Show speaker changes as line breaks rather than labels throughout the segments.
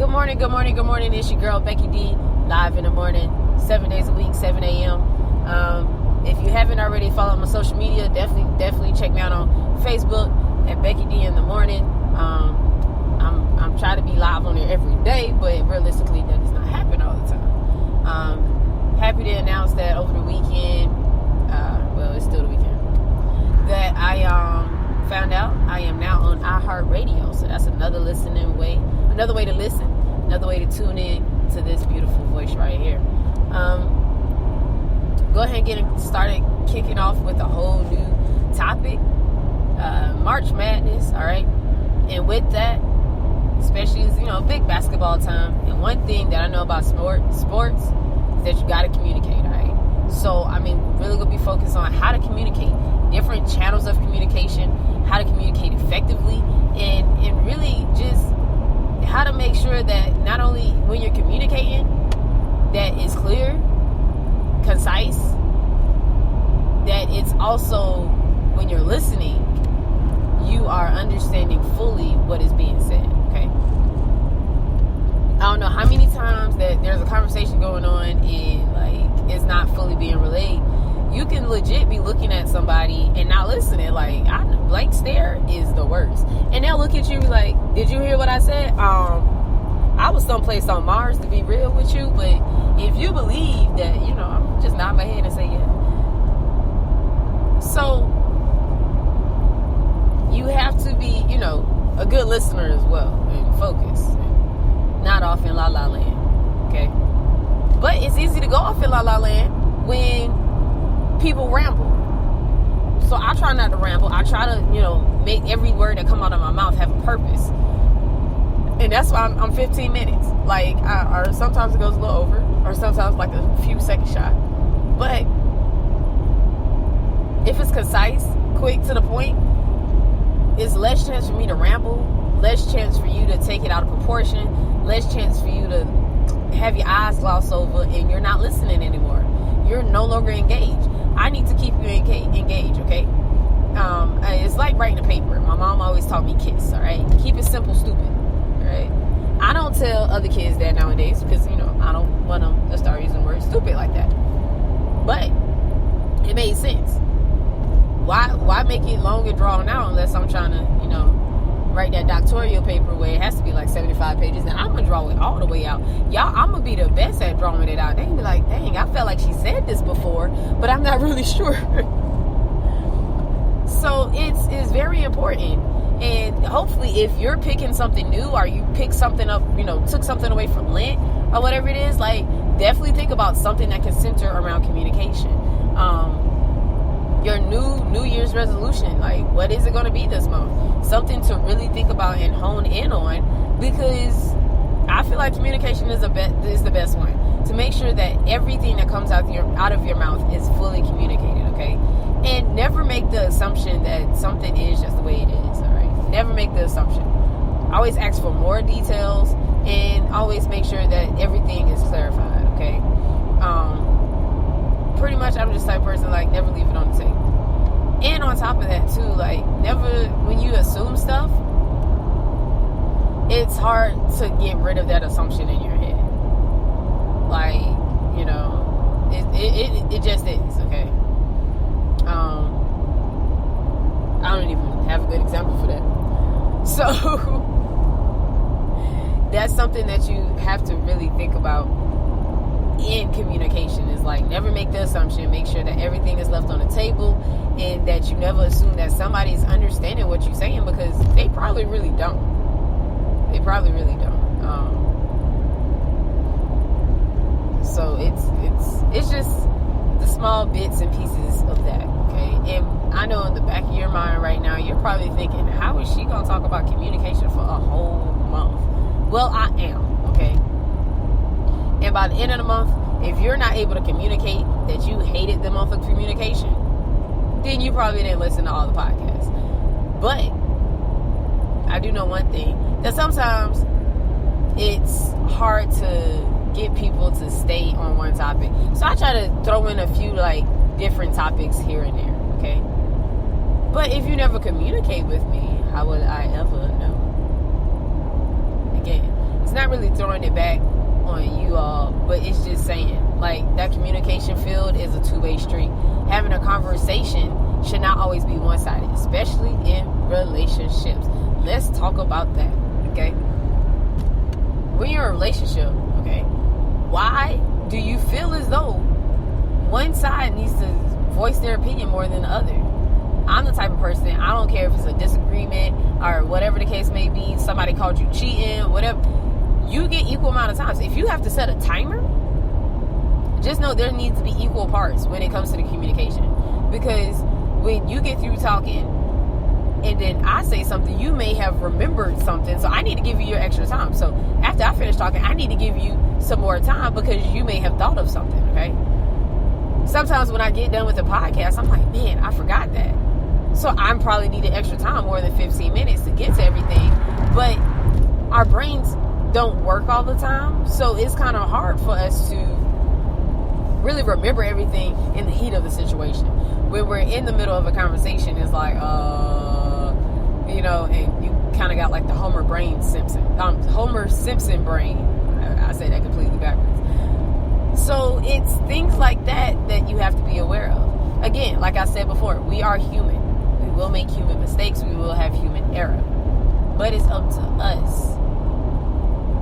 Good morning. It's your girl, Becky D, live in the morning, 7 days a week, 7 a.m. If you haven't already followed my social media, definitely check me out on Facebook at Becky D in the morning. I'm trying to be live on there every day, but realistically, that does not happen all the time. Happy to announce that over the weekend, well, it's still the weekend, that I found out I am now on iHeartRadio. So that's another way to listen, another way to tune in to this beautiful voice right here. Go ahead and get started kicking off with a whole new topic, March Madness, all right? And with that, especially as, big basketball time, and one thing that I know about sports is that you got to communicate, all right? So, really going to be focused on how to communicate, different channels of communication, how to communicate effectively, and really just how to make sure that not only when you're communicating that it's clear, concise, that it's also when you're listening, you are understanding fully what is being said, okay? I don't know how many times that there's a conversation going on and it's not fully being relayed. You can legit be looking at somebody and not listening. Blank stare is the worst. And they'll look at you like, did you hear what I said? I was someplace on Mars, to be real with you. But if you believe that, I'm just nod my head and say, yeah. So, you have to be, a good listener as well. And focus. And not off in la-la land. Okay? But it's easy to go off in la-la land when people ramble. So I try not to ramble. I try to, make every word that come out of my mouth have a purpose. And that's why I'm 15 minutes. Or sometimes it goes a little over, or sometimes like a few seconds shot. But if it's concise, quick, to the point, it's less chance for me to ramble, less chance for you to take it out of proportion, less chance for you to have your eyes gloss over and you're not listening anymore. You're no longer engaged. I need to keep you engaged, okay? It's like writing a paper. My mom always taught me KISS, all right? Keep it simple, stupid, all right? I don't tell other kids that nowadays because, I don't want them to start using words stupid like that. But it made sense. Why make it long and drawn out unless I'm trying to, write that doctoral paper where it has to be like 75 pages, and I'm going to draw it all the way out. Y'all, I'm going to be the best at drawing it out. They can be like, dang, I felt like she said this before, but I'm not really sure. So it's very important. And hopefully if you're picking something new or you pick something up, took something away from Lent or whatever it is, definitely think about something that can center around communication. Your New Year's resolution, what is it going to be this month? Something to really think about and hone in on, because I feel like communication is the best one. To make sure that everything that comes out of your mouth is fully communicated, okay? And never make the assumption that something is just the way it is, all right? Never make the assumption. Always ask for more details and always make sure that everything is clarified, okay? Pretty much I'm just the type of person, never leave it on the table. And on top of that too, never, when you assume stuff, it's hard to get rid of that assumption in your head. It just is, okay? I don't even have a good example for that. So, that's something that you have to really think about in communication, is never make the assumption. Make sure that everything is left on the table and that you never assume that somebody's understanding what you're saying, because they probably really don't. So it's just the small bits and pieces of that, okay? And I know in the back of your mind right now, you're probably thinking, how is she going to talk about communication for a whole month? Well, I am, okay? And by the end of the month, if you're not able to communicate that you hated the month of communication, then you probably didn't listen to all the podcasts. But I do know one thing, that sometimes it's hard to get people to stay on one topic. So I try to throw in a few different topics here and there, okay? But if you never communicate with me, how would I ever know? Again, it's not really throwing it back on you all, but it's just saying, like, that communication field is a two-way street. Having a conversation should not always be one-sided, especially in relationships. Let's talk about that, okay? When you're in a relationship, okay, why do you feel as though one side needs to voice their opinion more than the other? I'm the type of person, I don't care if it's a disagreement or whatever the case may be, somebody called you cheating, whatever, you get equal amount of times. If you have to set a timer, just know there needs to be equal parts when it comes to the communication. Because when you get through talking and then I say something, you may have remembered something, so I need to give you your extra time. So after I finish talking, I need to give you some more time because you may have thought of something, okay? Sometimes when I get done with the podcast, I'm like, man, I forgot that. So I probably needed extra time, more than 15 minutes to get to everything. But our brains don't work all the time, so it's kind of hard for us to really remember everything in the heat of the situation. When we're in the middle of a conversation, it's like, you know, and you kind of got like the Homer Simpson brain. I say that completely backwards. So it's things like that you have to be aware of. Again, like I said before, we are human. We will make human mistakes. We will have human error. But it's up to us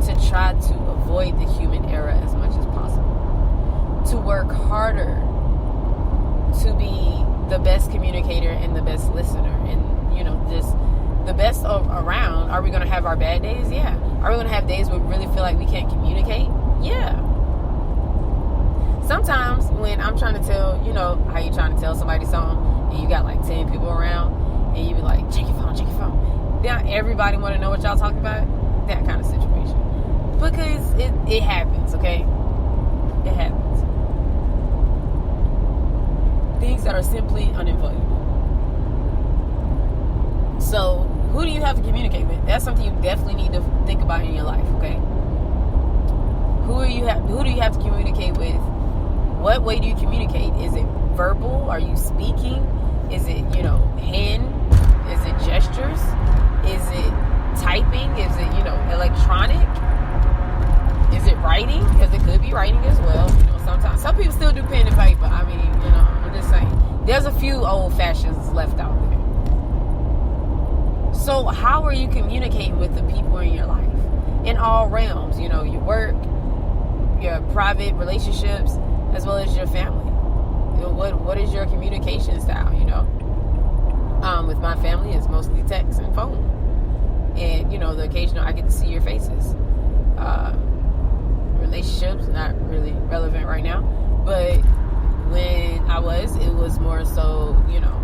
to try to avoid the human error as much as possible. To work harder to be the best communicator and the best listener and, you know, just the best around. Are we going to have our bad days? Yeah. Are we going to have days where we really feel like we can't communicate? Yeah. Sometimes when I'm trying to tell, you know, how you trying to tell somebody something and you got like 10 people around and you be like, check your phone. Now everybody want to know what y'all talking about? That kind of situation. Because it happens, okay? It happens. Things that are simply unavoidable. So, who do you have to communicate with? That's something you definitely need to think about in your life, okay? Who do you have to communicate with? What way do you communicate? Is it verbal? Are you speaking? Is it, you know, hand? Is it gestures? Is it typing? Is it, you know, electronic? Is it writing? Because it could be writing as well. You know, sometimes some people still do pen and paper. I mean, you know, I'm just saying. There's a few old fashions left out there. So how are you communicating with the people in your life? In all realms, you know, your work, your private relationships, as well as your family. You know, what is your communication style, you know? With my family, it's mostly text and phone. And, you know, the occasional I get to see your faces. Relationships, not really relevant right now. But when it was more so, you know,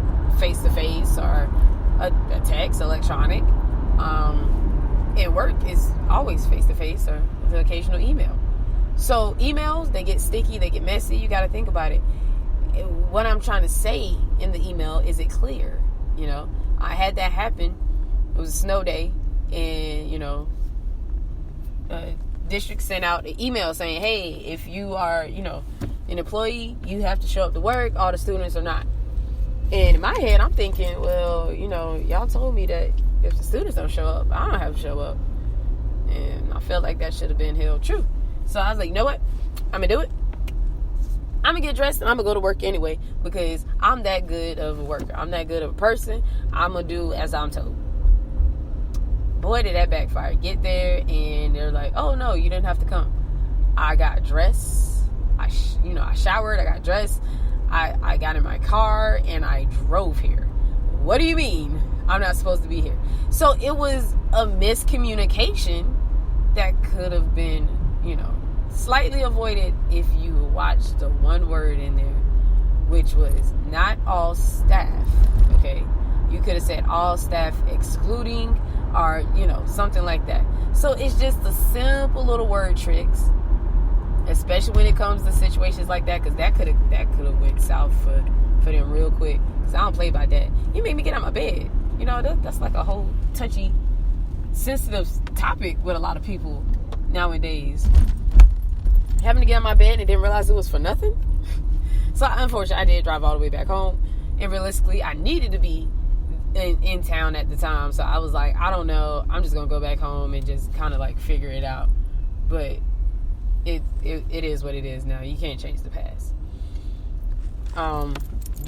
face-to-face or a text, electronic. And work is always face-to-face or the occasional email. So emails, they get sticky, they get messy. You got to think about it. What I'm trying to say in the email, is it clear? You know, I had that happen. It was a snow day, and, you know, district sent out an email saying, hey, if you are, you know, an employee, you have to show up to work. All the students are not. And in my head, I'm thinking, well, you know, y'all told me that if the students don't show up, I don't have to show up. And I felt like that should have been held true. So I was like, you know what? I'm going to do it. I'm going to get dressed and I'm going to go to work anyway, because I'm that good of a worker. I'm that good of a person. I'm going to do as I'm told. Boy, did that backfire. Get there and they're like, oh, no, you didn't have to come. I got dressed. I showered. I got dressed. I got in my car and I drove here. What do you mean I'm not supposed to be here? So it was a miscommunication that could have been, you know, slightly avoided if you watched the one word in there, which was not all staff, okay? You could have said all staff excluding, or, you know, something like that. So it's just the simple little word tricks, especially when it comes to situations like that, because that could have went south for them real quick, because I don't play by that. You made me get out of my bed. You know, that's like a whole touchy, sensitive topic with a lot of people nowadays. Having to get out of my bed and didn't realize it was for nothing. So unfortunately, I did drive all the way back home, and realistically, I needed to be in town at the time. So I was like, I don't know. I'm just going to go back home and just kind of like figure it out. But it is what it is now. You can't change the past.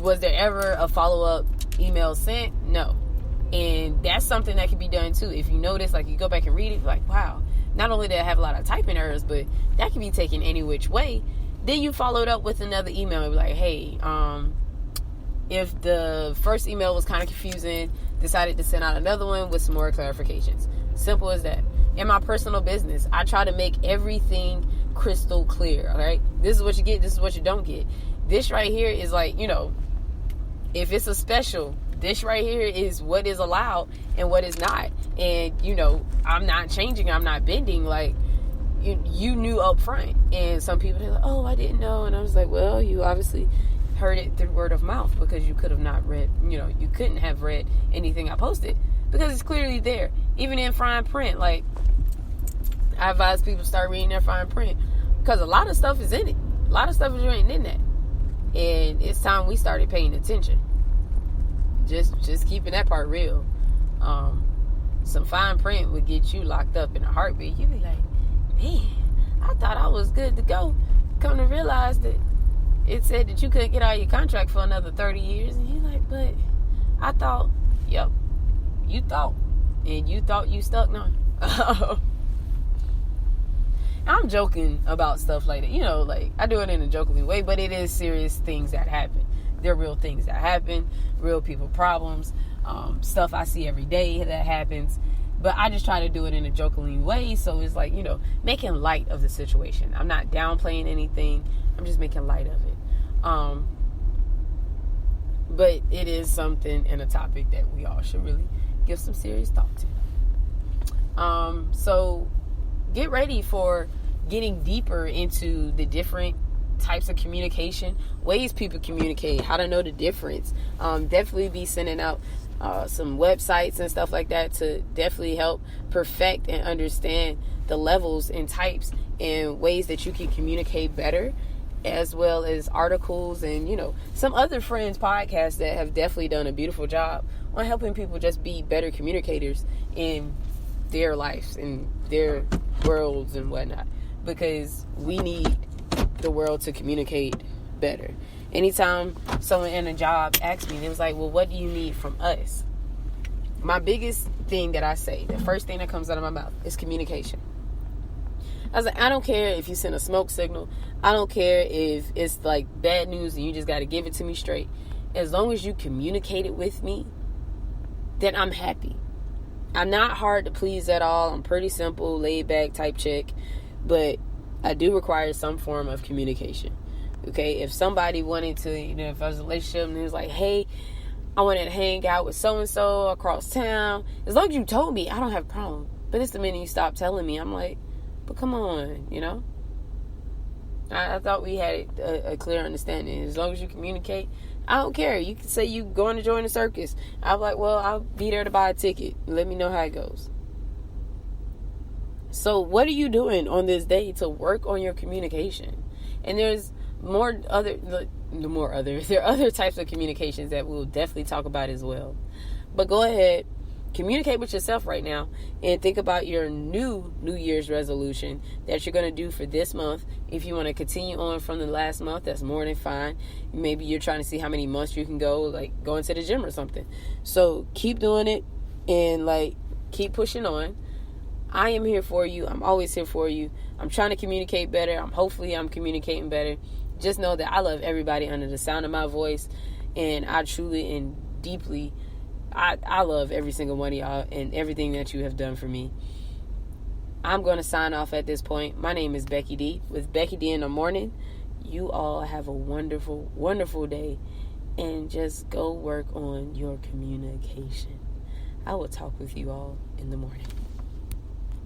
Was there ever a follow-up email sent? No. And that's something that can be done too. If you notice, like, you go back and read it, like, wow, not only did I have a lot of typing errors, but that can be taken any which way. Then you followed up with another email and be like, hey, if the first email was kind of confusing, decided to send out another one with some more clarifications. Simple as that. In my personal business, I try to make everything crystal clear. All right, this is what you get, this is what you don't get. This right here is like, if it's a special, this right here is what is allowed and what is not. And I'm not changing, I'm not bending. Like, you knew up front. And some people are like, oh, I didn't know. And I was like, well, you obviously heard it through word of mouth, because you could have not read, you couldn't have read anything I posted, because it's clearly there. Even in fine print, like, I advise people start reading their fine print, because a lot of stuff is in it. A lot of stuff is written in that. And it's time we started paying attention. Just keeping that part real. Some fine print would get you locked up in a heartbeat. You'd be like, man, I thought I was good to go. Come to realize that it said that you couldn't get out of your contract for another 30 years. And you're like, but I thought, yep, you thought. And you thought you stuck now. I'm joking about stuff like that. Like, I do it in a joking way, but it is serious things that happen. They're real things that happen, real people problems, stuff I see every day that happens. But I just try to do it in a joking way, so it's like, making light of the situation. I'm not downplaying anything. I'm just making light of it. But it is something and a topic that we all should really give some serious thought to. So get ready for getting deeper into the different types of communication, ways people communicate, how to know the difference. Definitely be sending out some websites and stuff like that to definitely help perfect and understand the levels and types and ways that you can communicate better, as well as articles and some other friends' podcasts that have definitely done a beautiful job on helping people just be better communicators in their lives and their worlds and whatnot, because we need the world to communicate better. Anytime someone in a job asks me, it was like, well, what do you need from us? My biggest thing that I say, the first thing that comes out of my mouth, is communication. I was like, I don't care if you send a smoke signal. I don't care if it's like bad news and you just got to give it to me straight. As long as you communicate it with me, then I'm happy. I'm not hard to please at all. I'm pretty simple, laid back type chick, but I do require some form of communication. Okay, if somebody wanted to, if I was in a relationship and it was like, hey, I wanted to hang out with so-and-so across town, as long as you told me, I don't have a problem. But it's the minute you stop telling me, I'm like, but come on, I thought we had a clear understanding. As long as you communicate, I don't care. You can say you going to join the circus. I'm like, well, I'll be there to buy a ticket. Let me know how it goes. So what are you doing on this day to work on your communication? And there's there are other types of communications that we'll definitely talk about as well. But go ahead, communicate with yourself right now and think about your New Year's resolution that you're going to do for this month. If you want to continue on from the last month, that's more than fine. Maybe you're trying to see how many months you can go, like going to the gym or something. So keep doing it and keep pushing on. I am here for you. I'm always here for you. I'm trying to communicate better. Hopefully I'm communicating better. Just know that I love everybody under the sound of my voice, and I truly and deeply I love every single one of y'all and everything that you have done for me. I'm going to sign off at this point. My name is Becky D with Becky D in the Morning. You all have a wonderful, wonderful day, and just go work on your communication. I will talk with you all in the morning.